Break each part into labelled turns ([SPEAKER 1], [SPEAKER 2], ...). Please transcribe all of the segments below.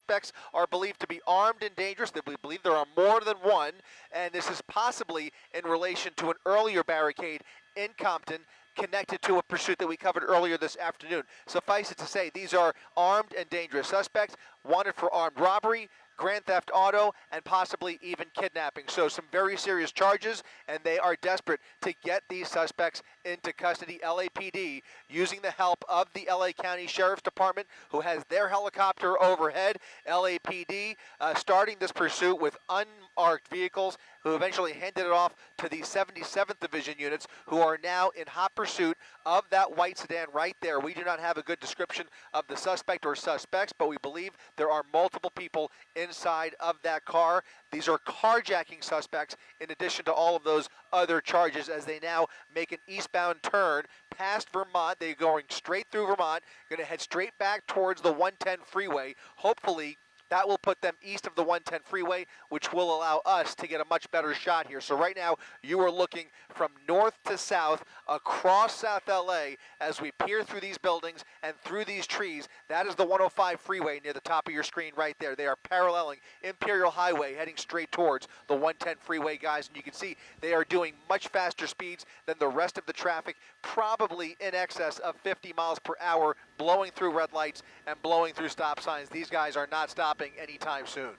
[SPEAKER 1] suspects are believed to be armed and dangerous. We believe there are more than one, and this is possibly in relation to an earlier barricade in Compton connected to a pursuit that we covered earlier this afternoon. Suffice it to say, these are armed and dangerous suspects wanted for armed robbery, grand theft auto, and possibly even kidnapping. So some very serious charges, and they are desperate to get these suspects into custody. LAPD, using the help of the LA County Sheriff's Department, who has their helicopter overhead. LAPD starting this pursuit with unmarked vehicles, who eventually handed it off to the 77th Division units, who are now in hot pursuit of that white sedan right there. We do not have a good description of the suspect or suspects, but we believe there are multiple people inside of that car. These are carjacking suspects in addition to all of those other charges, as they now make an eastbound turn past Vermont. They're going straight through Vermont, going to head straight back towards the 110 freeway. Hopefully that will put them east of the 110 freeway, which will allow us to get a much better shot here. So right now, you are looking from north to south across South LA as we peer through these buildings and through these trees. That is the 105 freeway near the top of your screen right there. They are paralleling Imperial Highway, heading straight towards the 110 freeway, guys. And you can see they are doing much faster speeds than the rest of the traffic, probably in excess of 50 miles per hour, blowing through red lights and blowing through stop signs. These guys are not stopping anytime soon.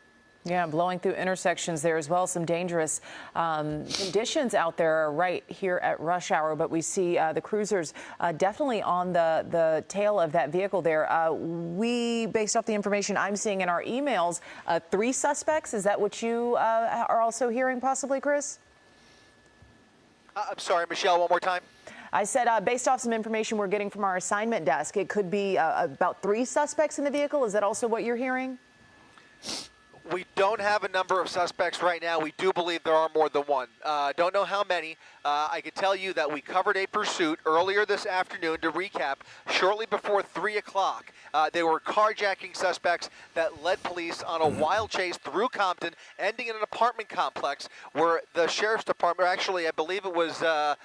[SPEAKER 2] Yeah, blowing through intersections there as well. Some dangerous conditions out there right here at rush hour, but we see the cruisers definitely on the tail of that vehicle there. Based off the information I'm seeing in our emails, 3 suspects. Is that what you are also hearing possibly, Chris?
[SPEAKER 1] I'm sorry, Michelle, one more time.
[SPEAKER 2] I said, based off some information we're getting from our assignment desk, it could be about 3 suspects in the vehicle. Is that also what you're hearing?
[SPEAKER 1] We don't have a number of suspects right now. We do believe there are more than one. Don't know how many. I can tell you that we covered a pursuit earlier this afternoon. To recap, shortly before 3 o'clock, they were carjacking suspects that led police on a wild chase through Compton, ending in an apartment complex where the sheriff's department, actually, I believe it was, I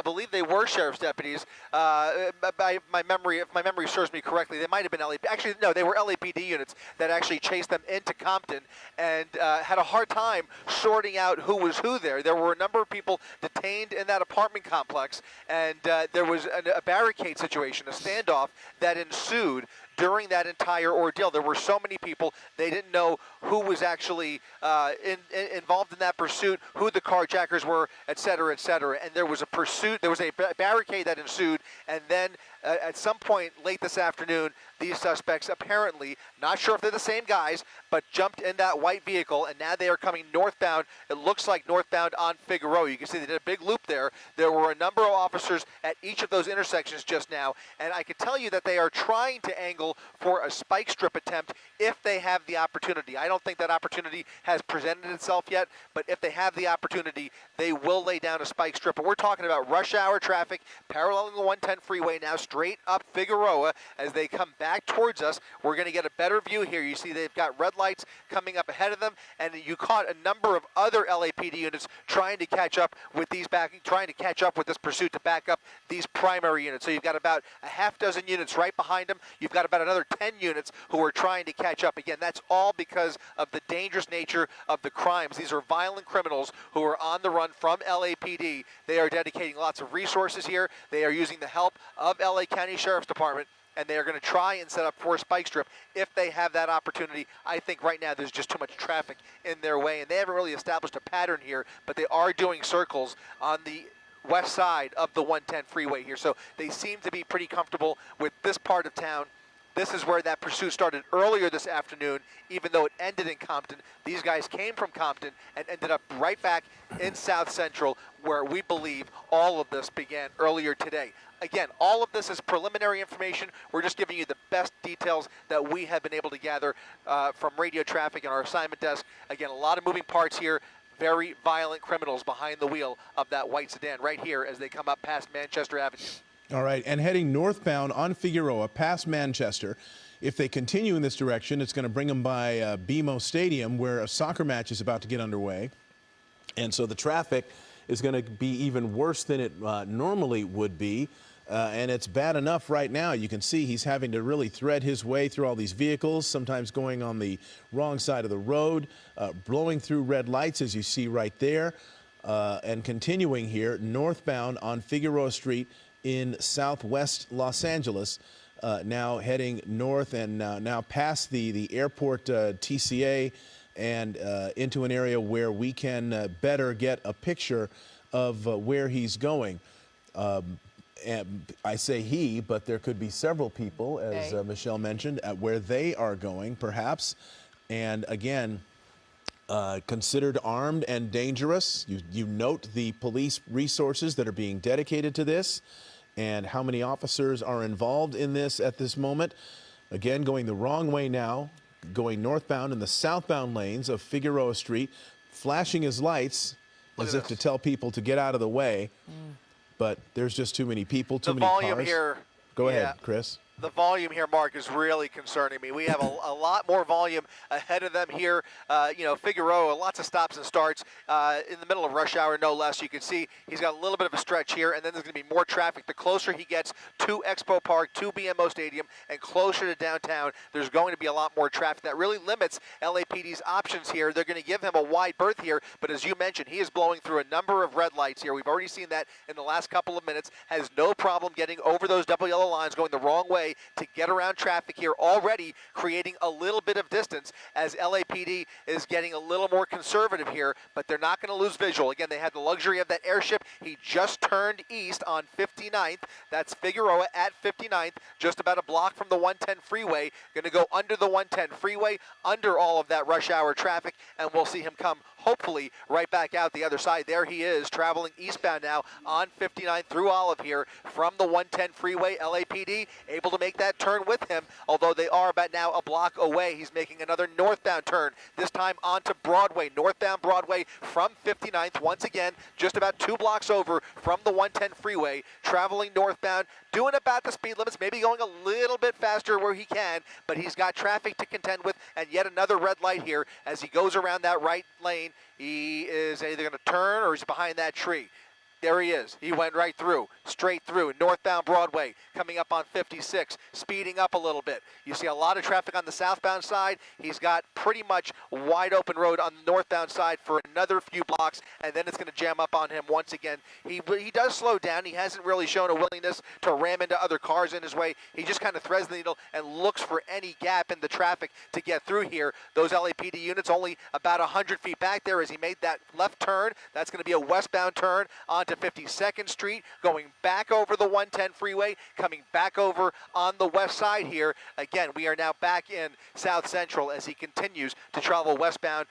[SPEAKER 1] believe they were sheriff's deputies. If my memory serves me correctly, they might have been actually, no, they were LAPD units that actually chased them into Compton and had a hard time sorting out who was who there. There were a number of people detained in that apartment complex, and there was a barricade situation, a standoff that ensued during that entire ordeal. There were so many people, they didn't know who was actually involved in that pursuit, who the carjackers were, et cetera, et cetera. And there was a pursuit, there was a barricade that ensued, and then at some point late this afternoon, these suspects apparently, not sure if they're the same guys, but jumped in that white vehicle, and now they are coming northbound. It looks like northbound on Figueroa. You can see they did a big loop there. There were a number of officers at each of those intersections just now, and I can tell you that they are trying to angle for a spike strip attempt if they have the opportunity. I don't think that opportunity has presented itself yet, but if they have the opportunity, they will lay down a spike strip. And we're talking about rush hour traffic paralleling the 110 freeway now straight up Figueroa as they come back towards us. We're going to get a better view here. You see they've got red lights coming up ahead of them, and you caught a number of other LAPD units trying to catch up with this pursuit to back up these primary units. So you've got about a half dozen units right behind them. You've got about another 10 units who are trying to catch up. Again, that's all because of the dangerous nature of the crimes. These are violent criminals who are on the run from LAPD. They are dedicating lots of resources here. They are using the help of LA County Sheriff's Department, and they are going to try and set up for a spike strip if they have that opportunity. I think right now there's just too much traffic in their way, and they haven't really established a pattern here, but they are doing circles on the west side of the 110 freeway here. So they seem to be pretty comfortable with this part of town. This is where that pursuit started earlier this afternoon, even though it ended in Compton. These guys came from Compton and ended up right back in South Central, where we believe all of this began earlier today. Again, all of this is preliminary information. We're just giving you the best details that we have been able to gather from radio traffic and our assignment desk. Again, a lot of moving parts here. Very violent criminals behind the wheel of that white sedan right here as they come up past Manchester Avenue.
[SPEAKER 3] All right, and heading northbound on Figueroa past Manchester. If they continue in this direction, it's going to bring them by BMO Stadium, where a soccer match is about to get underway. And so the traffic is going to be even worse than it normally would be. And it's bad enough right now. You can see he's having to really thread his way through all these vehicles, sometimes going on the wrong side of the road, blowing through red lights, as you see right there, and continuing here northbound on Figueroa Street in southwest Los Angeles, now heading north and now past the airport TCA and into an area where we can better get a picture of where he's going. And I say he, but there could be several people, as Michelle mentioned, at where they are going, perhaps. And again, considered armed and dangerous. You note the police resources that are being dedicated to this and how many officers are involved in this at this moment. Again, going the wrong way now, going northbound in the southbound lanes of Figueroa Street, flashing his lights as if to tell people to get out of the way. But there's just too many people, too many cars.
[SPEAKER 1] The volume here.
[SPEAKER 3] Go ahead, Chris.
[SPEAKER 1] The volume here, Mark, is really concerning me. We have a lot more volume ahead of them here. You know, Figueroa, lots of stops and starts in the middle of rush hour, no less. You can see he's got a little bit of a stretch here, and then there's going to be more traffic. The closer he gets to Expo Park, to BMO Stadium, and closer to downtown, there's going to be a lot more traffic. That really limits LAPD's options here. They're going to give him a wide berth here, but as you mentioned, he is blowing through a number of red lights here. We've already seen that in the last couple of minutes. Has no problem getting over those double yellow lines, going the wrong way to get around traffic here, already creating a little bit of distance as LAPD is getting a little more conservative here, but they're not going to lose visual. Again, they had the luxury of that airship. He just turned east on 59th. That's Figueroa at 59th, just about a block from the 110 freeway. Going to go under the 110 freeway, under all of that rush hour traffic, and we'll see him come hopefully right back out the other side. There he is, traveling eastbound now on 59 through Olive here from the 110 freeway. LAPD able to make that turn with him, although they are about now a block away. He's making another northbound turn, this time onto Broadway, northbound Broadway from 59th, once again, just about 2 blocks over from the 110 freeway, traveling northbound, doing about the speed limits, maybe going a little bit faster where he can, but he's got traffic to contend with, and yet another red light here as he goes around that right lane. He is either going to turn or he's behind that tree. There he is. He went right through, straight through, northbound Broadway, coming up on 56, speeding up a little bit. You see a lot of traffic on the southbound side. He's got pretty much wide open road on the northbound side for another few blocks, and then it's going to jam up on him once again. He does slow down. He hasn't really shown a willingness to ram into other cars in his way. He just kind of threads the needle and looks for any gap in the traffic to get through here. Those LAPD units only about 100 feet back there as he made that left turn. That's going to be a westbound turn onto 52nd Street, going back over the 110 freeway, coming back over on the west side here. Again, we are now back in South Central as he continues to travel westbound.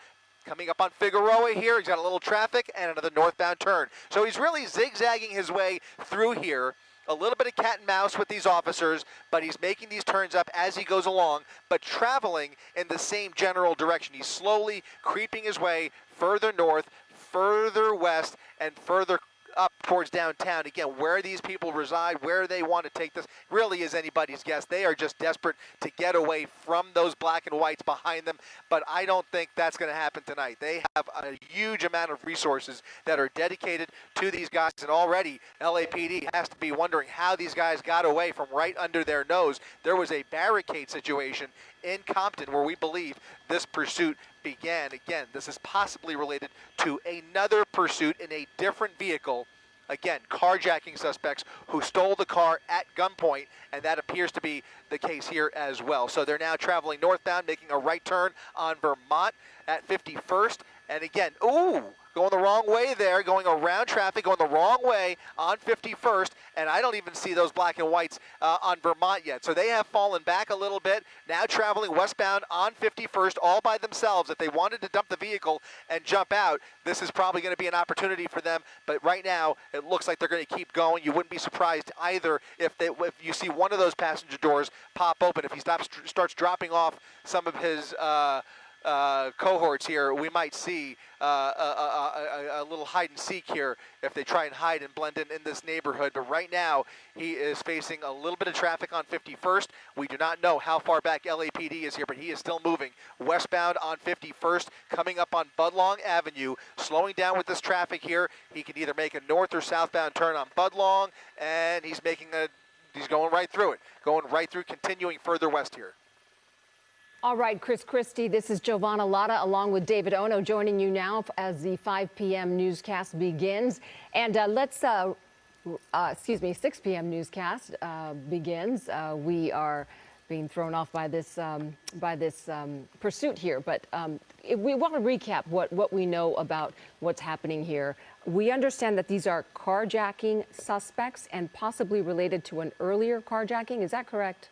[SPEAKER 1] Coming up on Figueroa here, he's got a little traffic and another northbound turn. So he's really zigzagging his way through here. A little bit of cat and mouse with these officers, but he's making these turns up as he goes along, but traveling in the same general direction. He's slowly creeping his way further north, further west, and further up towards downtown. Again, where these people reside, where they want to take this, really is anybody's guess. They are just desperate to get away from those black and whites behind them, but I don't think that's going to happen tonight. They have a huge amount of resources that are dedicated to these guys, and already LAPD has to be wondering how these guys got away from right under their nose. There was a barricade situation in Compton where we believe this pursuit began. Again, this is possibly related to another pursuit in a different vehicle. Again, carjacking suspects who stole the car at gunpoint, and that appears to be the case here as well. So they're now traveling northbound, making a right turn on Vermont at 51st. And again, going the wrong way there, going around traffic, going the wrong way on 51st, and I don't even see those black and whites on Vermont yet. So they have fallen back a little bit, now traveling westbound on 51st all by themselves. If they wanted to dump the vehicle and jump out, this is probably going to be an opportunity for them, but right now it looks like they're going to keep going. You wouldn't be surprised either if you see one of those passenger doors pop open, if he starts dropping off some of his cohorts here, we might see a little hide and seek here if they try and hide and blend in this neighborhood. But right now, he is facing a little bit of traffic on 51st. We do not know how far back LAPD is here, but he is still moving westbound on 51st, coming up on Budlong Avenue, slowing down with this traffic here. He can either make a north or southbound turn on Budlong, and he's going right through it, continuing further west here.
[SPEAKER 4] All right, Chris Christie, this is Giovanna Latta along with David Ono joining you now as the 5 p.m. newscast begins. And 6 p.m. newscast begins. We are being thrown off by this pursuit here. But we want to recap what we know about what's happening here. We understand that these are carjacking suspects and possibly related to an earlier carjacking. Is that correct?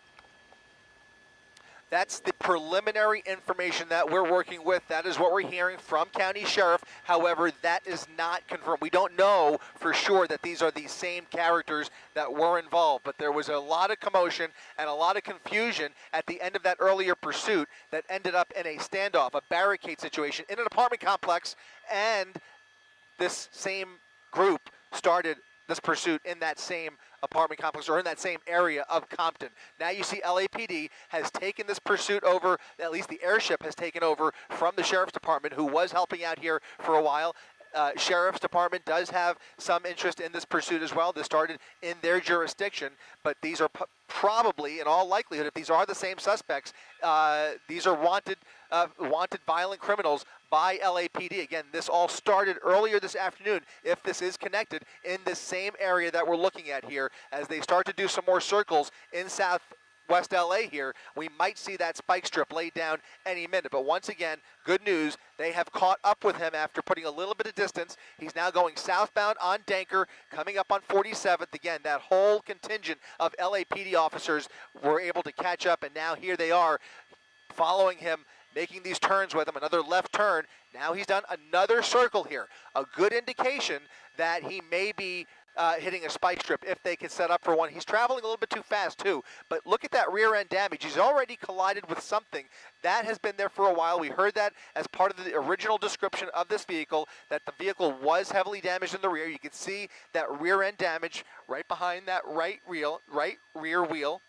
[SPEAKER 1] That's the preliminary information that we're working with. That is what we're hearing from County Sheriff. However, that is not confirmed. We don't know for sure that these are the same characters that were involved, but there was a lot of commotion and a lot of confusion at the end of that earlier pursuit that ended up in a standoff, a barricade situation in an apartment complex, and this same group started this pursuit in that same apartment complex or in that same area of Compton. Now you see LAPD has taken this pursuit over, at least the airship has taken over from the Sheriff's Department, who was helping out here for a while. Sheriff's Department does have some interest in this pursuit as well. This started in their jurisdiction, but these are probably, in all likelihood, if these are the same suspects, these are wanted violent criminals by LAPD. Again, this all started earlier this afternoon, if this is connected, in this same area that we're looking at here. As they start to do some more circles in Southwest LA here, we might see that spike strip laid down any minute. But once again, good news, they have caught up with him after putting a little bit of distance. He's now going southbound on Danker, coming up on 47th. Again, that whole contingent of LAPD officers were able to catch up, and now here they are following him, making these turns with him, another left turn. Now he's done another circle here. A good indication that he may be hitting a spike strip if they can set up for one. He's traveling a little bit too fast too, but look at that rear end damage. He's already collided with something that has been there for a while. We heard that as part of the original description of this vehicle, that the vehicle was heavily damaged in the rear. You can see that rear end damage right behind that right rear wheel.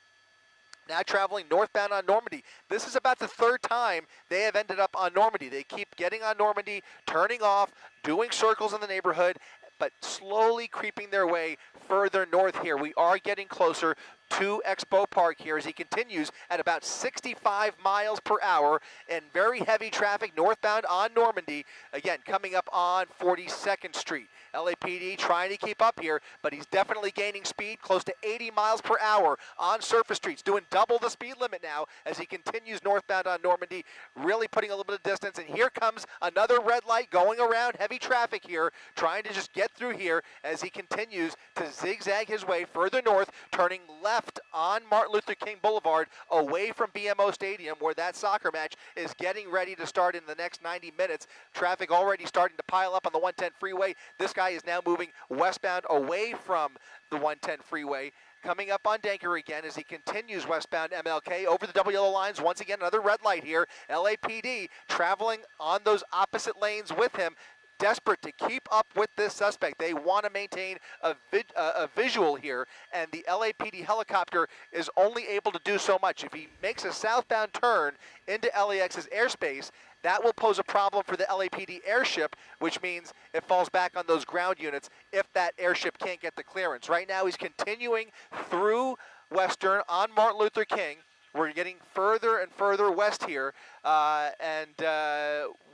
[SPEAKER 1] Now traveling northbound on Normandy. This is about the third time they have ended up on Normandy. They keep getting on Normandy, turning off, doing circles in the neighborhood, but slowly creeping their way further north here. We are getting closer to Expo Park here as he continues at about 65 miles per hour in very heavy traffic northbound on Normandy. Again, coming up on 42nd Street. LAPD trying to keep up here, but he's definitely gaining speed, close to 80 miles per hour on surface streets, doing double the speed limit now as he continues northbound on Normandy, really putting a little bit of distance. And here comes another red light going around heavy traffic here, trying to just get through here as he continues to zigzag his way further north, turning left on Martin Luther King Boulevard away from BMO Stadium, where that soccer match is getting ready to start in the next 90 minutes. Traffic already starting to pile up on the 110 freeway. This guy is now moving westbound away from the 110 freeway, coming up on Danker again as he continues westbound MLK over the double yellow lines. Once again, another red light here. LAPD traveling on those opposite lanes with him, desperate to keep up with this suspect. They want to maintain a visual here, and the LAPD helicopter is only able to do so much. If he makes a southbound turn into LAX's airspace, that will pose a problem for the LAPD airship, which means it falls back on those ground units if that airship can't get the clearance. Right now, he's continuing through Western on Martin Luther King. We're getting further and further west here, and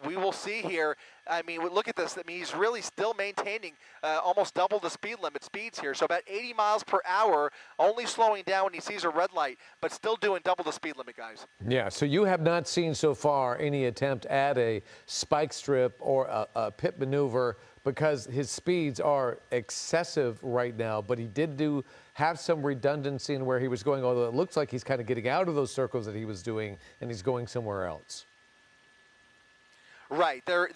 [SPEAKER 1] we will see here. I mean, look at this. I mean, he's really still maintaining almost double the speed limit speeds here. So about 80 miles per hour, only slowing down when he sees a red light, but still doing double the speed limit, guys.
[SPEAKER 5] Yeah, so you have not seen so far any attempt at a spike strip or a pit maneuver because his speeds are excessive right now, but he did have some redundancy in where he was going, although it looks like he's kind of getting out of those circles that he was doing and he's going somewhere else.
[SPEAKER 1] Right. There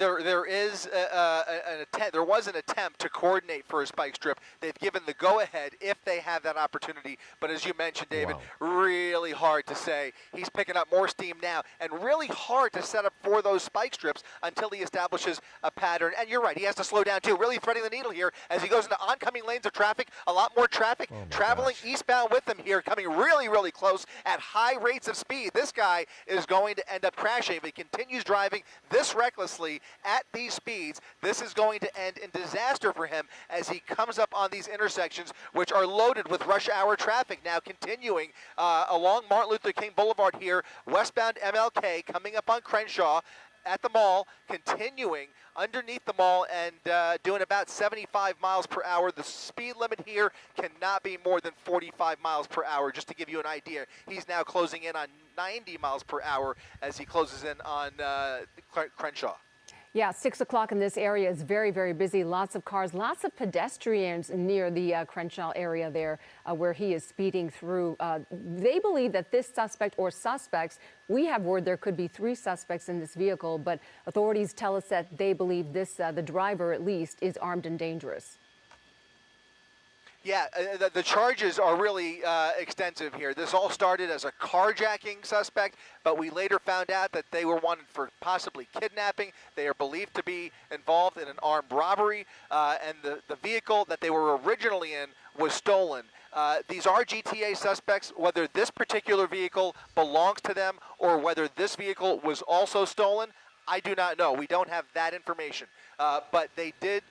[SPEAKER 1] is an attempt. There was an attempt to coordinate for a spike strip. They've given the go-ahead if they have that opportunity. But as you mentioned, David, really hard to say. He's picking up more steam now, and really hard to set up for those spike strips until he establishes a pattern. And you're right. He has to slow down too. Really threading the needle here as he goes into oncoming lanes of traffic. A lot more traffic traveling eastbound with him here, coming really close at high rates of speed. This guy is going to end up crashing if he continues driving this recklessly at these speeds. This is going to end in disaster for him as he comes up on these intersections, which are loaded with rush hour traffic. Now continuing along Martin Luther King Boulevard here, westbound MLK, coming up on Crenshaw at the mall, continuing underneath the mall and doing about 75 miles per hour. The speed limit here cannot be more than 45 miles per hour, just to give you an idea. He's now closing in on 90 miles per hour as he closes in on Crenshaw.
[SPEAKER 4] Yeah, 6 o'clock in this area is very busy. Lots of cars, lots of pedestrians near the Crenshaw area there where he is speeding through. They believe that this suspect or suspects, we have word there could be 3 suspects in this vehicle, but authorities tell us that they believe this, the driver at least, is armed and dangerous.
[SPEAKER 1] Yeah, the charges are really extensive here. This all started as a carjacking suspect, but we later found out that they were wanted for possibly kidnapping. They are believed to be involved in an armed robbery, and the vehicle that they were originally in was stolen. These are GTA suspects. Whether this particular vehicle belongs to them or whether this vehicle was also stolen, I do not know. We don't have that information. But they did.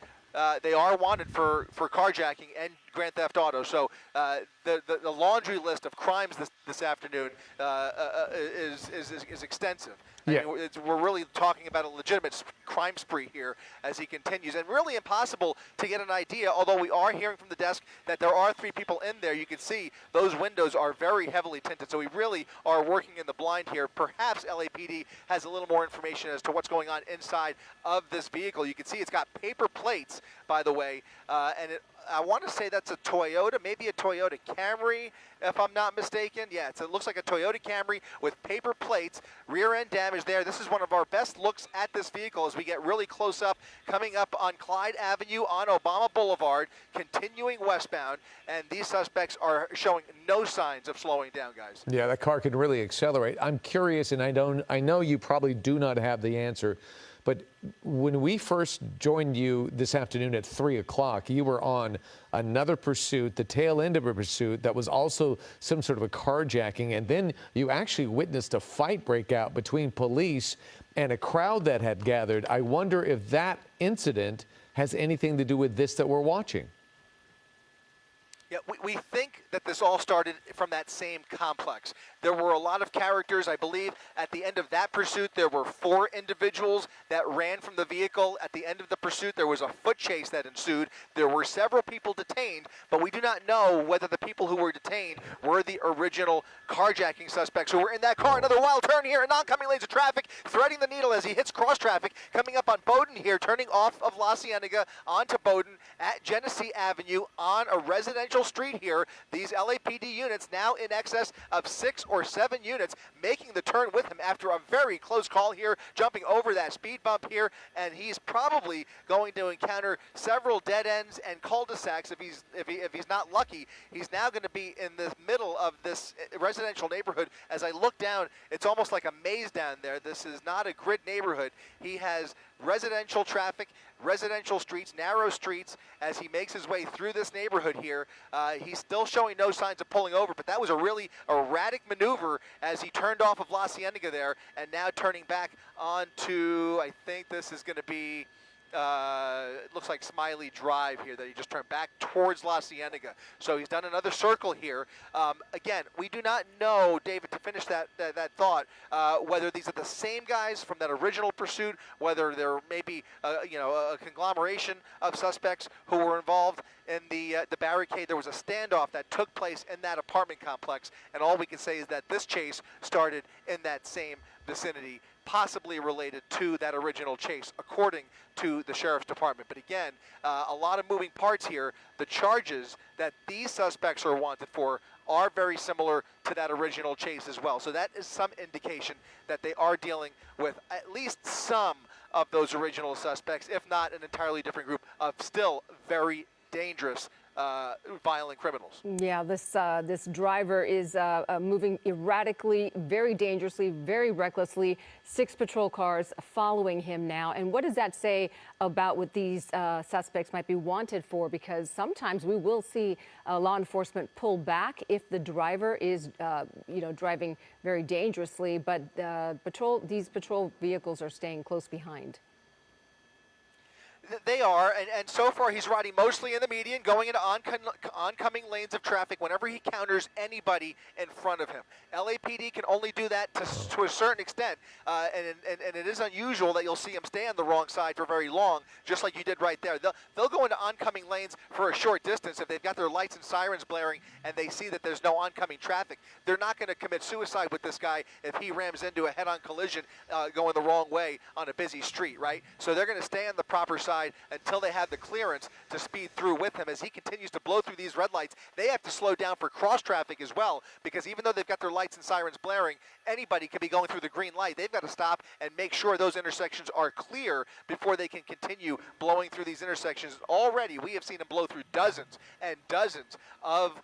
[SPEAKER 1] They are wanted for carjacking and grand theft auto. So the laundry list of crimes this afternoon is extensive.
[SPEAKER 5] Yeah.
[SPEAKER 1] I mean, we're really talking about a legitimate crime spree here as he continues, and really impossible to get an idea, although we are hearing from the desk that there are 3 people in there. You can see those windows are very heavily tinted, so we really are working in the blind here. Perhaps LAPD has a little more information as to what's going on inside of this vehicle. You can see it's got paper plates, by the way, and I want to say that's a Toyota, maybe a Toyota Camry, if I'm not mistaken. Yeah, it looks like a Toyota Camry with paper plates, rear end damage there. This is one of our best looks at this vehicle as we get really close up, coming up on Clyde Avenue on Obama Boulevard, continuing westbound, and these suspects are showing no signs of slowing down, guys.
[SPEAKER 5] Yeah, that car can really accelerate. I'm curious, and I know you probably do not have the answer, but when we first joined you this afternoon at 3 o'clock, you were on another pursuit, the tail end of a pursuit that was also some sort of a carjacking, and then you actually witnessed a fight break out between police and a crowd that had gathered. I wonder if that incident has anything to do with this that we're watching.
[SPEAKER 1] Yeah, we think that this all started from that same complex. There were a lot of characters. I believe at the end of that pursuit, there were 4 individuals that ran from the vehicle. At the end of the pursuit, there was a foot chase that ensued. There were several people detained, but we do not know whether the people who were detained were the original carjacking suspects who were in that car. Another wild turn here in oncoming lanes of traffic, threading the needle as he hits cross traffic, coming up on Bowdoin here, turning off of La Cienega onto Bowdoin at Genesee Avenue on a residential street here. These LAPD units, now in excess of 6 or 7 units, making the turn with him after a very close call here, jumping over that speed bump here, and he's probably going to encounter several dead ends and cul-de-sacs if he's not lucky. He's now going to be in the middle of this residential neighborhood. As I look down, it's almost like a maze down there. This is not a grid neighborhood. He has residential traffic, residential streets, narrow streets as he makes his way through this neighborhood here. He's still showing no signs of pulling over, but that was a really erratic maneuver as he turned off of La Cienega there and now turning back onto, I think this is going to be, it looks like Smiley Drive here that he just turned back towards La Cienega. So he's done another circle here. Again, we do not know, David, to finish that thought, whether these are the same guys from that original pursuit, whether there may be a conglomeration of suspects who were involved in the barricade. There was a standoff that took place in that apartment complex, and all we can say is that this chase started in that same vicinity, possibly related to that original chase, according to the Sheriff's Department. But again, a lot of moving parts here. The charges that these suspects are wanted for are very similar to that original chase as well. So that is some indication that they are dealing with at least some of those original suspects, if not an entirely different group of still very dangerous violent criminals.
[SPEAKER 4] Yeah, this driver is moving erratically, very dangerously, very recklessly. 6 patrol cars following him now. And what does that say about what these suspects might be wanted for? Because sometimes we will see law enforcement pull back if the driver is, driving very dangerously. But these patrol vehicles are staying close behind.
[SPEAKER 1] They are, and so far he's riding mostly in the median, going into oncoming lanes of traffic whenever he counters anybody in front of him. LAPD can only do that to a certain extent, and it is unusual that you'll see him stay on the wrong side for very long, just like you did right there. They'll go into oncoming lanes for a short distance if they've got their lights and sirens blaring and they see that there's no oncoming traffic. They're not going to commit suicide with this guy if he rams into a head-on collision going the wrong way on a busy street, right? So they're going to stay on the proper side until they have the clearance to speed through with him. As he continues to blow through these red lights, they have to slow down for cross traffic as well, because even though they've got their lights and sirens blaring, anybody could be going through the green light. They've got to stop and make sure those intersections are clear before they can continue blowing through these intersections. Already, we have seen him blow through dozens and dozens of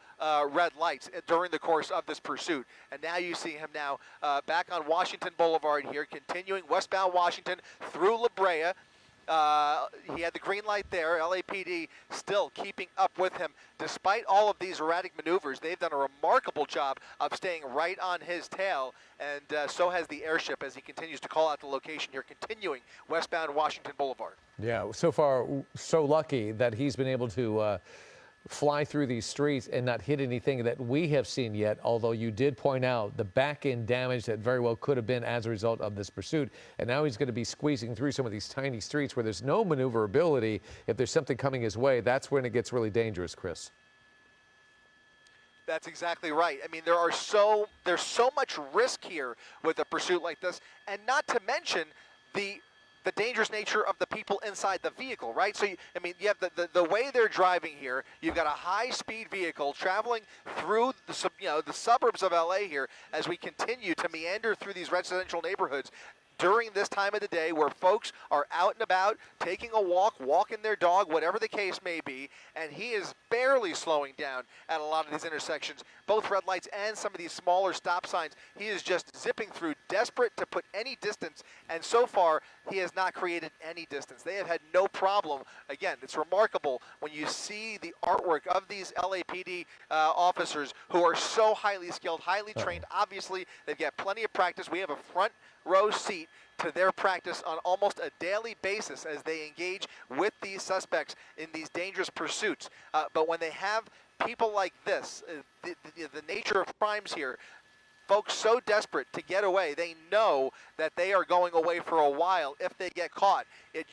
[SPEAKER 1] red lights during the course of this pursuit. And now you see him now back on Washington Boulevard here, continuing westbound Washington through La Brea. He had the green light there. LAPD still keeping up with him despite all of these erratic maneuvers. They've done a remarkable job of staying right on his tail, and so has the airship as he continues to call out the location here, continuing westbound Washington Boulevard.
[SPEAKER 5] Yeah, so far so lucky that he's been able to fly through these streets and not hit anything that we have seen yet, although you did point out the back-end damage that very well could have been as a result of this pursuit. And now he's going to be squeezing through some of these tiny streets where there's no maneuverability. If there's something coming his way, that's when it gets really dangerous, Chris.
[SPEAKER 1] That's exactly right. I mean, there's so much risk here with a pursuit like this, and not to mention the dangerous nature of the people inside the vehicle, right? So, you have the way they're driving here. You've got a high-speed vehicle traveling through the suburbs of LA here as we continue to meander through these residential neighborhoods during this time of the day where folks are out and about, taking a walk, walking their dog, whatever the case may be, and he is barely slowing down at a lot of these intersections, both red lights and some of these smaller stop signs. He is just zipping through, desperate to put any distance, and so far, he has not created any distance. They have had no problem. Again, it's remarkable when you see the artwork of these LAPD officers who are so highly skilled, highly trained. Obviously, they've got plenty of practice. We have a front row seat to their practice on almost a daily basis as they engage with these suspects in these dangerous pursuits. But when they have people like this, the nature of crimes here, folks so desperate to get away, they know that they are going away for a while if they get caught. It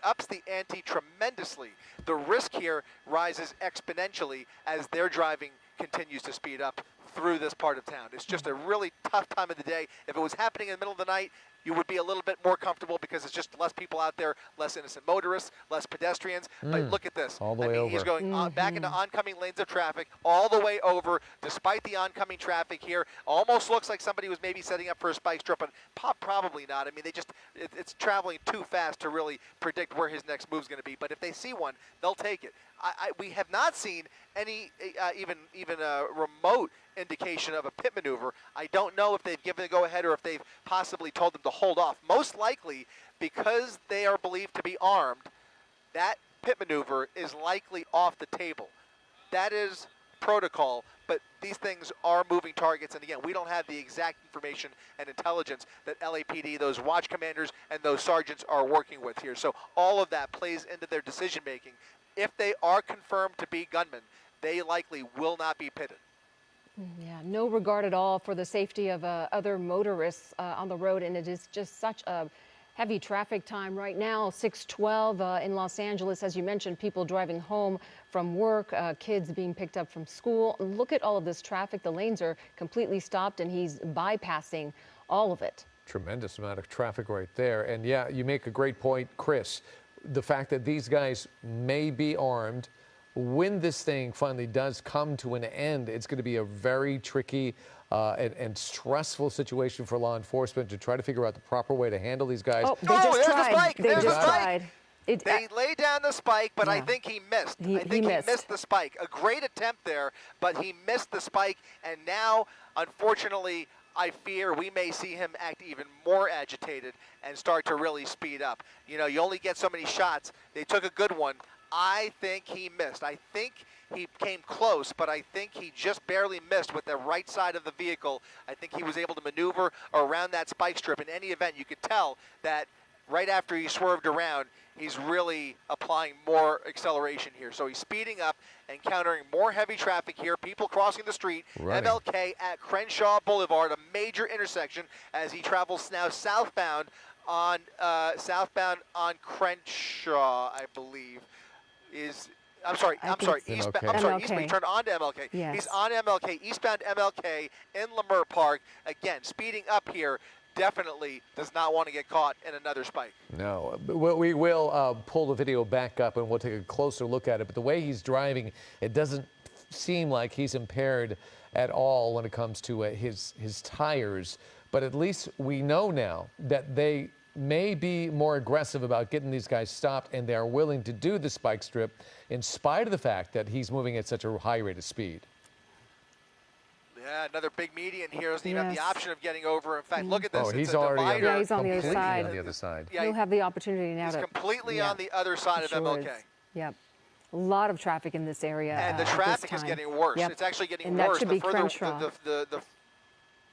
[SPEAKER 1] ups the ante tremendously. The risk here rises exponentially as their driving continues to speed up through this part of town. It's just a really tough time of the day. If it was happening in the middle of the night, you would be a little bit more comfortable because it's just less people out there, less innocent motorists, less pedestrians. But look at this.
[SPEAKER 5] All the way over.
[SPEAKER 1] He's going back into oncoming lanes of traffic all the way over, despite the oncoming traffic here. Almost looks like somebody was maybe setting up for a spike strip, but probably not. I mean, it's traveling too fast to really predict where his next move's going to be. But if they see one, they'll take it. We have not seen any even a remote indication of a pit maneuver. I don't know if they've given the go-ahead or if they've possibly told them to hold off. Most likely, because they are believed to be armed, that pit maneuver is likely off the table. That is protocol, but these things are moving targets, and again, we don't have the exact information and intelligence that LAPD, those watch commanders, and those sergeants are working with here. So all of that plays into their decision-making. If they are confirmed to be gunmen, they likely will not be pitted.
[SPEAKER 4] Yeah, no regard at all for the safety of other motorists on the road, and it is just such a heavy traffic time right now. 6:12 in Los Angeles, as you mentioned, people driving home from work, kids being picked up from school. Look at all of this traffic. The lanes are completely stopped, and he's bypassing all of it.
[SPEAKER 5] Tremendous amount of traffic right there. And yeah, you make a great point, Chris. The fact that these guys may be armed, when this thing finally does come to an end, it's going to be a very tricky and stressful situation for law enforcement to try to figure out the proper way to handle these guys.
[SPEAKER 4] Oh, they
[SPEAKER 1] Oh,
[SPEAKER 4] just
[SPEAKER 1] there's the
[SPEAKER 4] tried.
[SPEAKER 1] spike.
[SPEAKER 4] They
[SPEAKER 1] There's the
[SPEAKER 4] just
[SPEAKER 1] spike.
[SPEAKER 4] tried.
[SPEAKER 1] They laid down the spike, but I
[SPEAKER 4] Yeah.
[SPEAKER 1] think he missed.
[SPEAKER 4] He
[SPEAKER 1] I think he
[SPEAKER 4] missed.
[SPEAKER 1] missed the spike. A great attempt there, but he missed the spike. And now, unfortunately, I fear we may see him act even more agitated and start to really speed up. You know, you only get so many shots. They took a good one. I think he missed. I think he came close, but I think he just barely missed with the right side of the vehicle. I think he was able to maneuver around that spike strip. In any event, you could tell that right after he swerved around, he's really applying more acceleration here. So he's speeding up, encountering more heavy traffic here, people crossing the street.
[SPEAKER 5] Running.
[SPEAKER 1] MLK at Crenshaw Boulevard, a major intersection as he travels now southbound on Crenshaw, I believe. I'm sorry,
[SPEAKER 4] MLK.
[SPEAKER 1] eastbound. He turned onto MLK.
[SPEAKER 4] Yes.
[SPEAKER 1] He's on MLK, eastbound MLK in Lemur Park. Again, speeding up here. Definitely does not want to get caught in another spike.
[SPEAKER 5] No, but we will pull the video back up and we'll take a closer look at it. But the way he's driving, it doesn't seem like he's impaired at all when it comes to his tires. But at least we know now that they may be more aggressive about getting these guys stopped, and they are willing to do the spike strip in spite of the fact that he's moving at such a high rate of speed.
[SPEAKER 1] Yeah, another big median here. Doesn't even have the
[SPEAKER 4] Yes.
[SPEAKER 1] option of getting over. In fact, look at this.
[SPEAKER 5] Oh,
[SPEAKER 1] It's
[SPEAKER 5] he's
[SPEAKER 1] a
[SPEAKER 5] already
[SPEAKER 1] divider.
[SPEAKER 4] Yeah, he's on the other
[SPEAKER 5] completely
[SPEAKER 4] side.
[SPEAKER 5] on the other side.
[SPEAKER 1] Yeah,
[SPEAKER 4] He'll have the opportunity now
[SPEAKER 1] he's
[SPEAKER 4] to.
[SPEAKER 1] completely
[SPEAKER 4] yeah,
[SPEAKER 1] on the other side of
[SPEAKER 4] sure
[SPEAKER 1] MLK.
[SPEAKER 4] is. Yep. A lot of traffic in this area.
[SPEAKER 1] And the
[SPEAKER 4] at this
[SPEAKER 1] traffic is
[SPEAKER 4] time.
[SPEAKER 1] getting worse.
[SPEAKER 4] Yep.
[SPEAKER 1] It's actually getting
[SPEAKER 4] And that
[SPEAKER 1] worse.
[SPEAKER 4] should
[SPEAKER 1] the
[SPEAKER 4] be
[SPEAKER 1] further,
[SPEAKER 4] Crenshaw.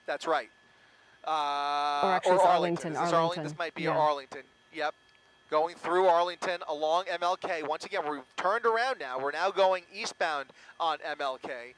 [SPEAKER 1] that's right.
[SPEAKER 4] Or actually, it's Arlington.
[SPEAKER 1] Is this Arlington? This might be
[SPEAKER 4] Yeah.
[SPEAKER 1] Arlington. Yep. Going through Arlington along MLK. Once again, we've turned around now. We're now going eastbound on MLK.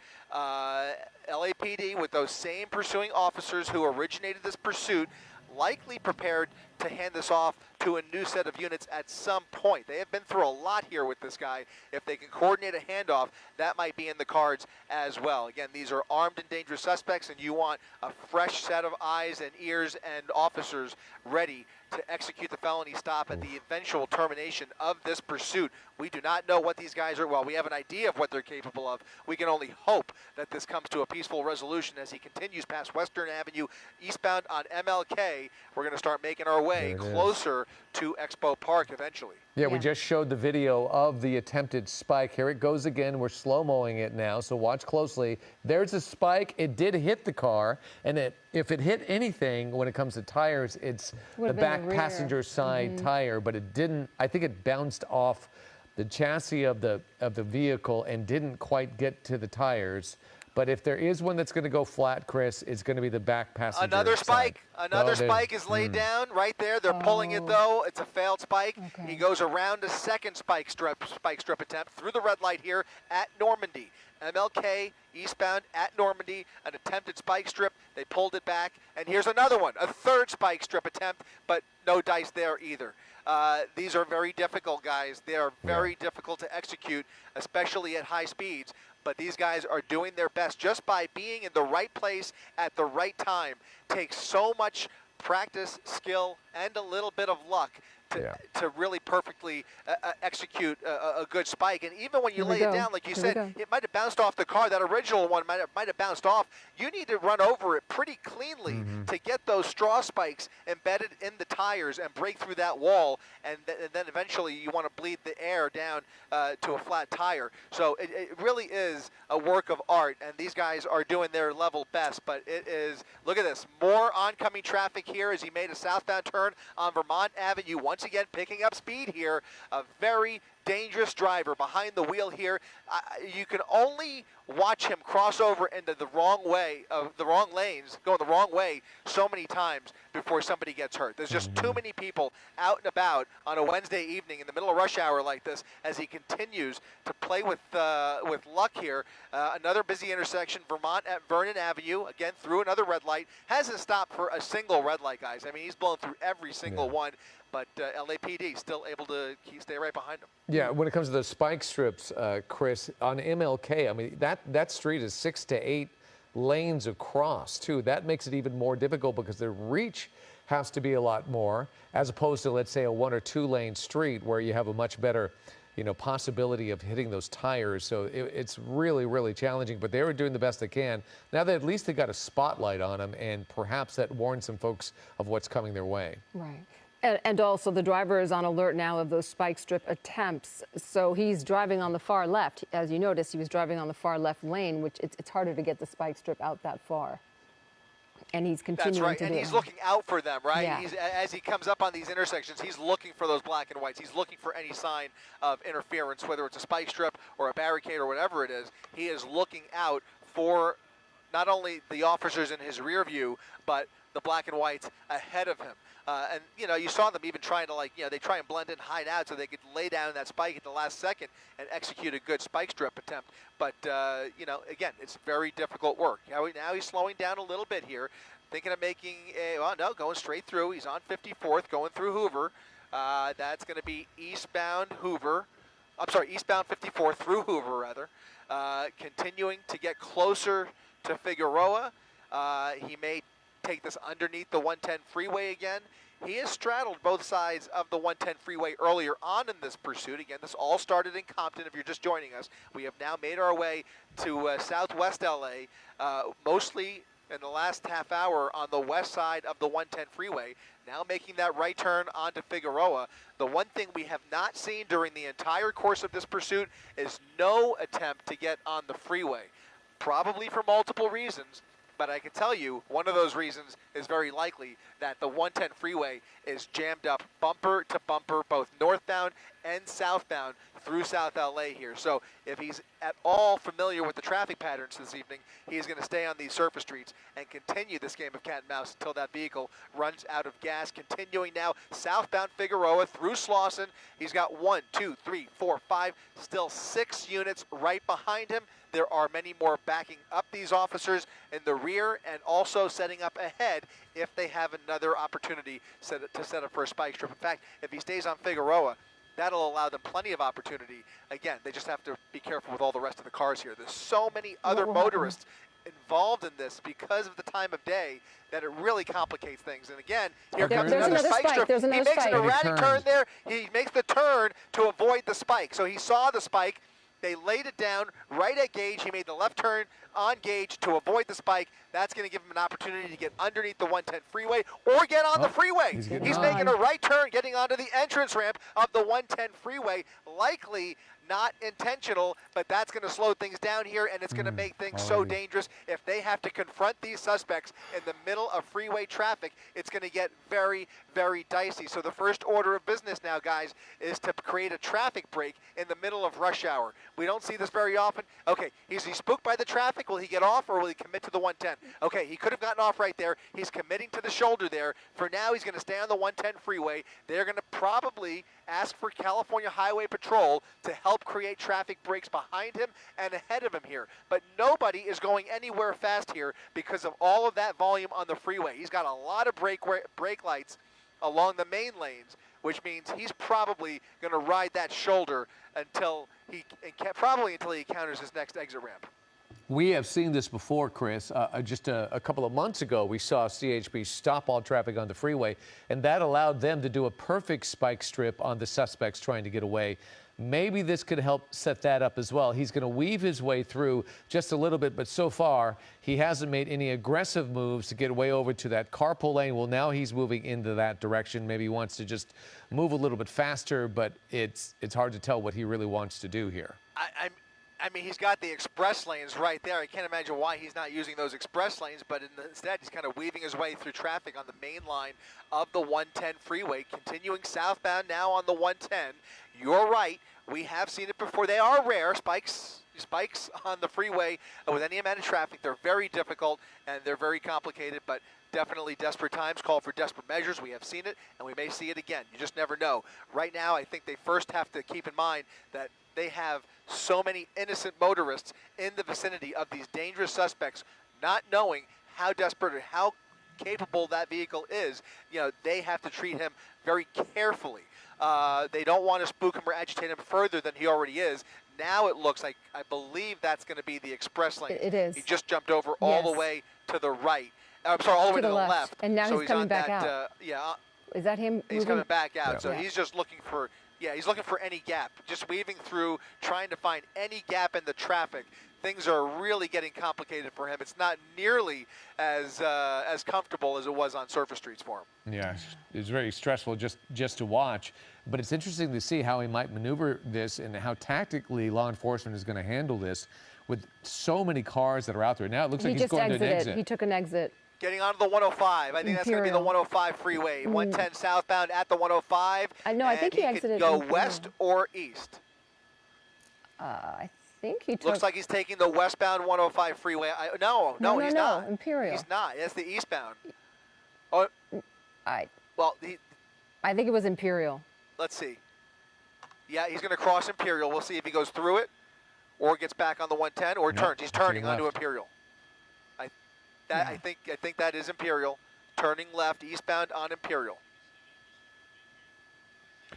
[SPEAKER 1] LAPD with those same pursuing officers who originated this pursuit, likely prepared to hand this off to a new set of units at some point. They have been through a lot here with this guy. If they can coordinate a handoff, that might be in the cards as well. Again, these are armed and dangerous suspects, and you want a fresh set of eyes and ears and officers ready to execute the felony stop at the eventual termination of this pursuit. We do not know what these guys are. Well, we have an idea of what they're capable of. We can only hope that this comes to a peaceful resolution as he continues past Western Avenue eastbound on MLK. We're going to start making our way
[SPEAKER 5] There it is.
[SPEAKER 1] closer to Expo Park eventually.
[SPEAKER 5] Yeah, we
[SPEAKER 4] Yeah.
[SPEAKER 5] just showed the video of the attempted spike. Here it goes again. We're slow-moing it now, so watch closely. There's a spike. It did hit the car, and if it hit anything when it comes to tires, it's the
[SPEAKER 4] Would've been
[SPEAKER 5] back
[SPEAKER 4] the rear.
[SPEAKER 5] passenger side tire, but it didn't. I think it bounced off the chassis of the vehicle and didn't quite get to the tires. But if there is one that's going to go flat, Chris, it's going to be the back passenger
[SPEAKER 1] Another
[SPEAKER 5] side.
[SPEAKER 1] spike. Another
[SPEAKER 5] Oh, there's-
[SPEAKER 1] spike is laid down right there. They're pulling it though. It's a failed spike.
[SPEAKER 4] Okay.
[SPEAKER 1] He goes around a second spike strip attempt through the red light here at Normandy. MLK eastbound at Normandy, an attempted spike strip. They pulled it back, and here's another one, a third spike strip attempt, but no dice there either. These are very difficult, guys. They are very difficult to execute, especially at high speeds. But these guys are doing their best just by being in the right place at the right time. Takes so much practice, skill, and a little bit of luck to really perfectly execute a good spike. And even when you
[SPEAKER 4] Here we
[SPEAKER 1] lay it
[SPEAKER 4] go.
[SPEAKER 1] down, like you
[SPEAKER 4] Here we
[SPEAKER 1] said,
[SPEAKER 4] go.
[SPEAKER 1] it might have bounced off the car. That original one might have bounced off. You need to run over it pretty cleanly to get those straw spikes embedded in the tires and break through that wall. And then eventually you want to bleed the air down to a flat tire. So it really is a work of art, and these guys are doing their level best. But it is, look at this, more oncoming traffic here as he made a southbound turn on Vermont Avenue. Once again, picking up speed here. A very dangerous driver behind the wheel here. You can only watch him cross over into the wrong way, the wrong lanes, going the wrong way so many times before somebody gets hurt. There's just too many people out and about on a Wednesday evening in the middle of rush hour like this as he continues to play with luck here. Another busy intersection, Vermont at Vernon Avenue, again through another red light. Hasn't stopped for a single red light, guys. I mean, he's blown through every single one. But LAPD still able to stay right behind him.
[SPEAKER 5] Yeah, when it comes to the spike strips, Chris, on MLK, I mean, that street is 6 to 8 lanes across, too. That makes it even more difficult because the reach has to be a lot more, as opposed to, let's say, a 1 or 2 lane street where you have a much better possibility of hitting those tires. So it's really, really challenging, but they were doing the best they can. Now that at least they got a spotlight on them, and perhaps that warns some folks of what's coming their way.
[SPEAKER 4] Right. And also the driver is on alert now of those spike strip attempts. So he's driving on the far left. As you notice, he was driving on the far left lane, which it's harder to get the spike strip out that far. And he's continuing
[SPEAKER 1] That's right,
[SPEAKER 4] to
[SPEAKER 1] and
[SPEAKER 4] do
[SPEAKER 1] he's
[SPEAKER 4] it.
[SPEAKER 1] looking out for them, right?
[SPEAKER 4] Yeah.
[SPEAKER 1] As he comes up on these intersections, he's looking for those black and whites. He's looking for any sign of interference, whether it's a spike strip or a barricade or whatever it is. He is looking out for not only the officers in his rear view, but the black and whites ahead of him. And, you saw them even trying to, they try and blend in, hide out so they could lay down that spike at the last second and execute a good spike strip attempt. But, again, it's very difficult work. Now he's slowing down a little bit here, thinking of making going straight through. He's on 54th, going through Hoover. That's going to be eastbound Hoover. I'm sorry, eastbound 54th through Hoover, rather. Continuing to get closer to Figueroa. He may take this underneath the 110 freeway again. He has straddled both sides of the 110 freeway earlier on in this pursuit. Again, this all started in Compton. If you're just joining us, we have now made our way to southwest LA, mostly in the last half hour on the west side of the 110 freeway, now making that right turn onto Figueroa. The one thing we have not seen during the entire course of this pursuit is no attempt to get on the freeway, probably for multiple reasons. But I can tell you, one of those reasons is very likely that the 110 freeway is jammed up bumper to bumper, both northbound and southbound through South LA here. So if he's at all familiar with the traffic patterns this evening, he's going to stay on these surface streets and continue this game of cat and mouse until that vehicle runs out of gas. Continuing now southbound Figueroa through Slauson. He's got 1, 2, 3, 4, 5, still 6 units right behind him. There are many more backing up these officers in the rear and also setting up ahead if they have another opportunity to set up for a spike strip. In fact, if he stays on Figueroa, that'll allow them plenty of opportunity. Again, they just have to be careful with all the rest of the cars here. There's so many other motorists involved in this because of the time of day that it really complicates things. And again, here comes another spike strip. He makes an erratic turn there. He makes the turn to avoid the spike. So he saw the spike. They laid it down right at gauge. He made the left turn on gauge to avoid the spike. That's going to give him an opportunity to get underneath the 110 freeway or get on the freeway. He's making a right turn, getting onto the entrance ramp of the 110 freeway. Likely not intentional, but that's going to slow things down here, and it's going to make things so dangerous. If they have to confront these suspects in the middle of freeway traffic, it's going to get very, very dicey. So the first order of business now, guys, is to create a traffic break in the middle of rush hour. We don't see this very often. Okay, is he spooked by the traffic? Will he get off, or will he commit to the 110? Okay, he could have gotten off right there. He's committing to the shoulder there. For now, he's going to stay on the 110 freeway. They're going to probably ask for California Highway Patrol to help create traffic breaks behind him and ahead of him here. But nobody is going anywhere fast here because of all of that volume on the freeway. He's got a lot of brake lights along the main lanes, which means he's probably going to ride that shoulder until he encounters his next exit ramp.
[SPEAKER 5] We have seen this before, Chris. Just a couple of months ago, we saw CHP stop all traffic on the freeway, and that allowed them to do a perfect spike strip on the suspects trying to get away. Maybe this could help set that up as well. He's going to weave his way through just a little bit, but so far, he hasn't made any aggressive moves to get way over to that carpool lane. Well, now he's moving into that direction. Maybe he wants to just move a little bit faster, but it's hard to tell what he really wants to do here.
[SPEAKER 1] I mean, he's got the express lanes right there. I can't imagine why he's not using those express lanes, but instead he's kind of weaving his way through traffic on the main line of the 110 freeway, continuing southbound now on the 110. You're right. We have seen it before. They are rare. Spikes on the freeway with any amount of traffic. They're very difficult and they're very complicated, but definitely desperate times call for desperate measures. We have seen it, and we may see it again. You just never know. Right now, I think they first have to keep in mind that they have so many innocent motorists in the vicinity of these dangerous suspects, not knowing how desperate or how capable that vehicle is. You know, they have to treat him very carefully. They don't want to spook him or agitate him further than he already is. Now it looks like, I believe that's going to be the express lane.
[SPEAKER 4] It is.
[SPEAKER 1] He just jumped over all the way to the right. I'm sorry, all the way to the left.
[SPEAKER 4] And now
[SPEAKER 1] so
[SPEAKER 4] he's coming
[SPEAKER 1] on
[SPEAKER 4] back
[SPEAKER 1] that,
[SPEAKER 4] out. Is that him?
[SPEAKER 1] He's
[SPEAKER 4] moving?
[SPEAKER 1] coming back out,
[SPEAKER 5] Yeah.
[SPEAKER 1] so he's just looking for, he's looking for any gap, just weaving through, trying to find any gap in the traffic. Things are really getting complicated for him. It's not nearly as comfortable as it was on surface streets for him.
[SPEAKER 5] Yeah, it's very stressful just to watch. But it's interesting to see how he might maneuver this and how tactically law enforcement is going to handle this with so many cars that are out there. Now it looks like he's
[SPEAKER 4] just
[SPEAKER 5] going to an
[SPEAKER 4] exited.
[SPEAKER 5] exit.
[SPEAKER 4] He took an exit.
[SPEAKER 1] Getting onto the 105. I think that's going to be the
[SPEAKER 4] Imperial.
[SPEAKER 1] 105 freeway. 110 southbound at the 105.
[SPEAKER 4] No, I think he
[SPEAKER 1] could
[SPEAKER 4] exited
[SPEAKER 1] go
[SPEAKER 4] Imperial.
[SPEAKER 1] west or east.
[SPEAKER 4] I think he took.
[SPEAKER 1] Looks like he's taking the westbound 105 freeway. No, he's not.
[SPEAKER 4] Imperial.
[SPEAKER 1] He's not. That's the eastbound. Oh, well,
[SPEAKER 4] I think it was Imperial.
[SPEAKER 1] let's see. Yeah, he's going to cross Imperial. We'll see if he goes through it or gets back on the 110 or turns. He's turning
[SPEAKER 5] turning
[SPEAKER 1] onto
[SPEAKER 5] left.
[SPEAKER 1] Imperial. I think that is Imperial, turning left eastbound on Imperial.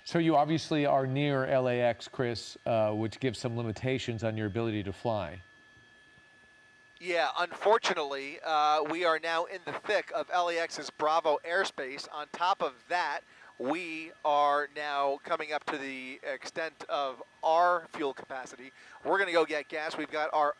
[SPEAKER 5] So you obviously are near LAX, Chris, which gives some limitations on your ability to fly.
[SPEAKER 1] Yeah, unfortunately, we are now in the thick of LAX's Bravo airspace. On top of that, we are now coming up to the extent of our fuel capacity. We're going to go get gas. We've got our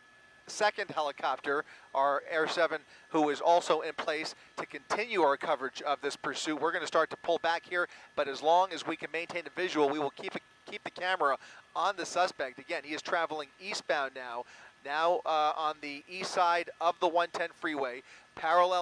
[SPEAKER 1] second helicopter, our Air 7, who is also in place to continue our coverage of this pursuit. We're going to start to pull back here, but as long as we can maintain the visual, we will keep the camera on the suspect. Again, he is traveling eastbound now on the east side of the 110 freeway, parallel